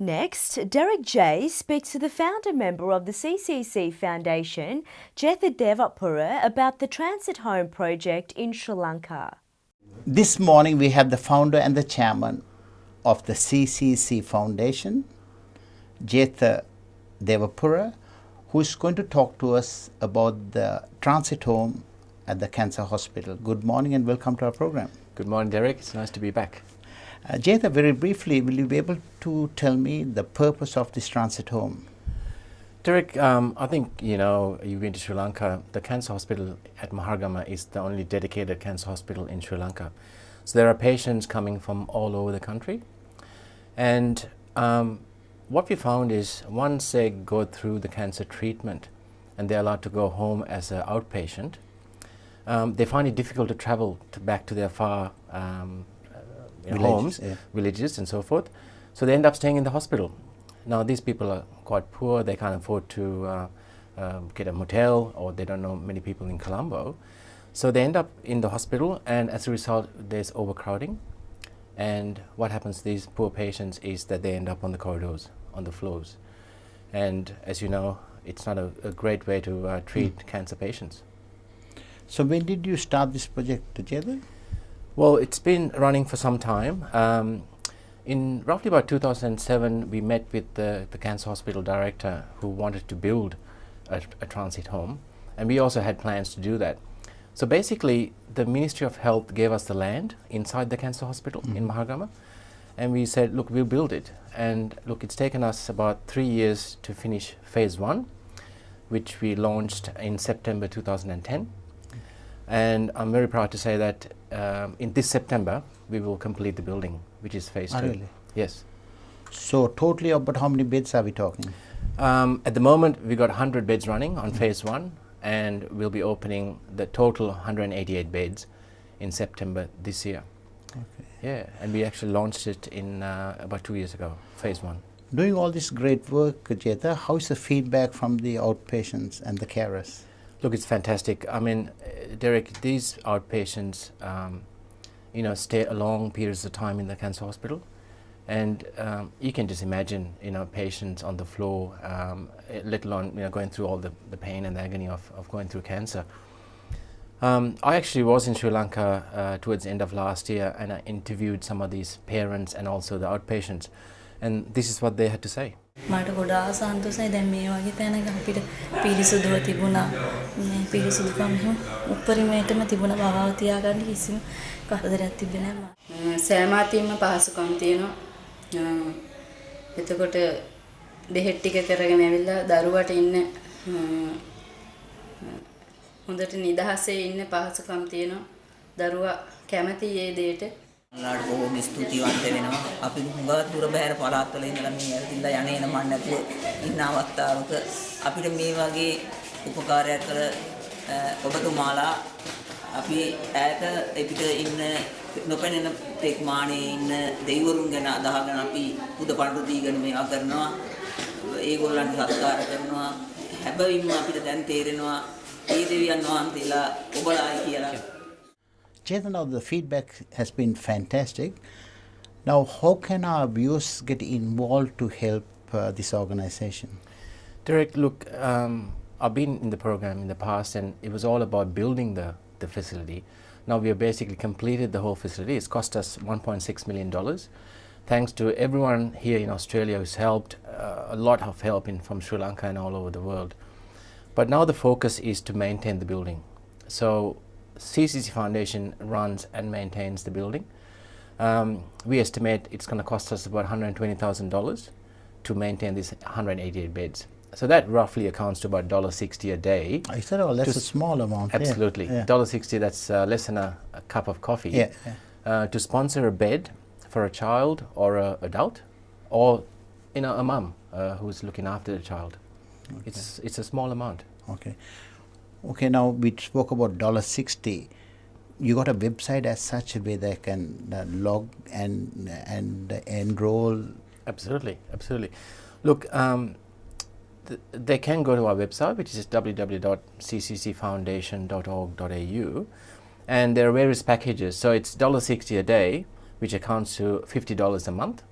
Next, DERRICK J speaks to the founder member of the CCC Foundation, Jetha Devapura, about the transit home project in Sri Lanka. This morning we have the founder and the chairman of the CCC Foundation, Jetha Devapura, who is going to talk to us about the transit home at the cancer hospital. Good morning and welcome to our program. Good morning, Derek. It's nice to be back. Jetha, very briefly, will you be able to tell me the purpose of this transit home? Derek, I think, you've been to Sri Lanka. The cancer hospital at Mahagama is the only dedicated cancer hospital in Sri Lanka. So there are patients coming from all over the country. And what we found is once they go through the cancer treatment and they're allowed to go home as an outpatient, they find it difficult to travel back to their far homes, villages and so forth. So they end up staying in the hospital. Now these people are quite poor, they can't afford to get a motel, or they don't know many people in Colombo. So they end up in the hospital, and as a result there's overcrowding. And what happens to these poor patients is that they end up on the corridors, on the floors. And as you know, it's not a great way to treat cancer patients. So when did you start this project together? Well, it's been running for some time. In roughly about 2007, we met with the cancer hospital director who wanted to build a transit home, and we also had plans to do that. So basically, the Ministry of Health gave us the land inside the cancer hospital in Mahagama, and we said, look, we'll build it. And look, it's taken us about 3 years to finish phase 1, which we launched in September 2010. And I'm very proud to say that in this September, we will complete the building, which is phase 2. Really? Yes. So totally about how many beds are we talking? At the moment, we got 100 beds running on phase 1, and we'll be opening the total 188 beds in September this year. Okay. Yeah, and we actually launched it in about 2 years ago, phase 1. Doing all this great work, Jetha, how is the feedback from the outpatients and the carers? Look, it's fantastic. I mean, Derek, these outpatients, stay a long periods of time in the cancer hospital, and you can just imagine, patients on the floor, let alone, going through all the pain and the agony of going through cancer. I actually was in Sri Lanka towards the end of last year, and I interviewed some of these parents and also the outpatients, and this is what they had to say. මට ගොඩාක් සන්තෝෂයි දැන් මේ වගේ තැනක අපිට පිරිසුදුව තිබුණා මේ පිරිසුදුකම උපරිමයටම තිබුණ බවව තියාගන්න කිසිම කරදරයක් තිබෙන්නේ නැහැ සෑමාතින්ම පහසුකම් තියෙනවා එතකොට බෙහෙත් ටික කරගෙන ඇවිල්ලා දරුවට ඉන්න හොඳට නිදහසේ ඉන්න පහසුකම් තියෙනවා දරුවා කැමති ඒ දෙයට ලාඩ බොහොම ස්තුතිවන්ත වෙනවා අපි හුඟක් දුර බැහැර පළාත්වල ඉඳලා මේ ඇවිල්ලා යන්නේ එන මන් නැතුව ඉන්න අවස්ථාවක අපිට මේ වගේ උපකාරයක් කර ඔබතුමාලා අපි ඈත පිට ඉන්න නොපෙනෙන තෙක්මානේ ඉන්න දෙවිවරුන් ගැන අදහගෙන අපි පුද පඬු දීගෙන මේවා කරනවා ඒගොල්ලන්ට සත්කාර කරනවා හැබැයිම අපිට දැන් තේරෙනවා ඒ දෙවියන් වහන්සේලා ඔබලායි කියලා. Jetha, now the feedback has been fantastic. Now, how can our viewers get involved to help this organization? Derek, look, I've been in the program in the past, and it was all about building the facility. Now we have basically completed the whole facility. It's cost us $1.6 million. Thanks to everyone here in Australia who's helped, a lot of help from Sri Lanka and all over the world. But now the focus is to maintain the building. So CCC Foundation runs and maintains the building. We estimate it's going to cost us about $120,000 to maintain these 188 beds. So that roughly accounts to about $1.60 a day. I said, oh, that's a small amount. Absolutely. Yeah. $1.60, that's less than a cup of coffee. Yeah, yeah. To sponsor a bed for a child or an adult, or a mum who's looking after the child. Okay. It's a small amount. Okay. Okay, now we spoke about $1.60. You got a website as such where they can log and enroll? Absolutely, absolutely. Look, they can go to our website, which is www.cccfoundation.org.au, and there are various packages. So it's $1.60 a day, which accounts to $50 a month,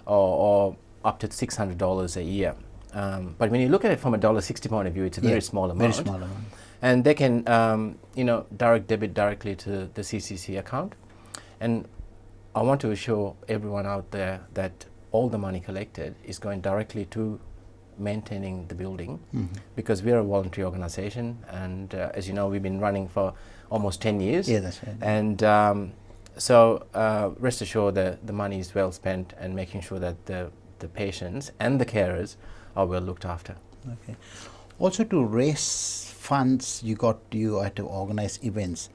or up to $600 a year. But when you look at it from a $1.60 point of view, it's a very small amount. Very small amount. And they can, direct debit directly to the CCC account. And I want to assure everyone out there that all the money collected is going directly to maintaining the building, because we're a voluntary organization, and as you know, we've been running for almost 10 years. Yeah, that's right. And so rest assured that the money is well spent, and making sure that the patients and the carers are well looked after. Okay. Also, to raise funds, you had to organize events.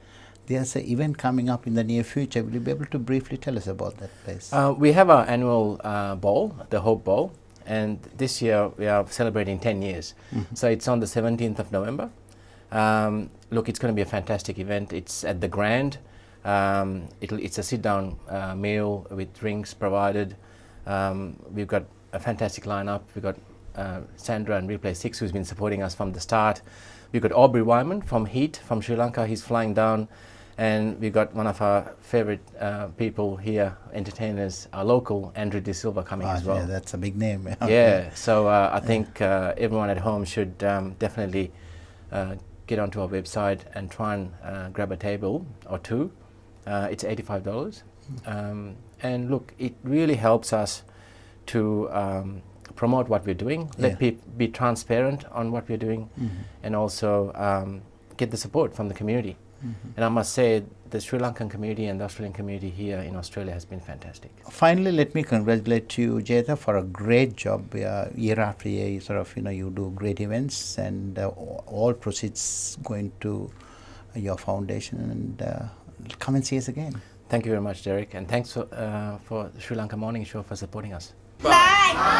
There's an event coming up in the near future. Will you be able to briefly tell us about that place? We have our annual ball, the Hope Ball, and this year we are celebrating 10 years. So it's on the 17th of November. Look, it's going to be a fantastic event. It's at the Grand. It's a sit-down meal with drinks provided. We've got a fantastic lineup. We've got Sandra and Replay 6, who's been supporting us from the start. We've got Aubrey Wyman from Heat, from Sri Lanka. He's flying down. And we've got one of our favorite people here, entertainers, our local, Andrew De Silva, coming as well. Yeah, that's a big name. Yeah, so I think everyone at home should definitely get onto our website and try and grab a table or two. It's $85. And look, it really helps us to promote what we're doing, let people be transparent on what we're doing, and also get the support from the community. And I must say, the Sri Lankan community and the Australian community here in Australia has been fantastic. Finally, let me congratulate you, Jetha, for a great job. Year after year, you do great events, and all proceeds going to your foundation. And come and see us again. Thank you very much, Derek, and thanks for the Sri Lanka Morning Show for supporting us. Bye.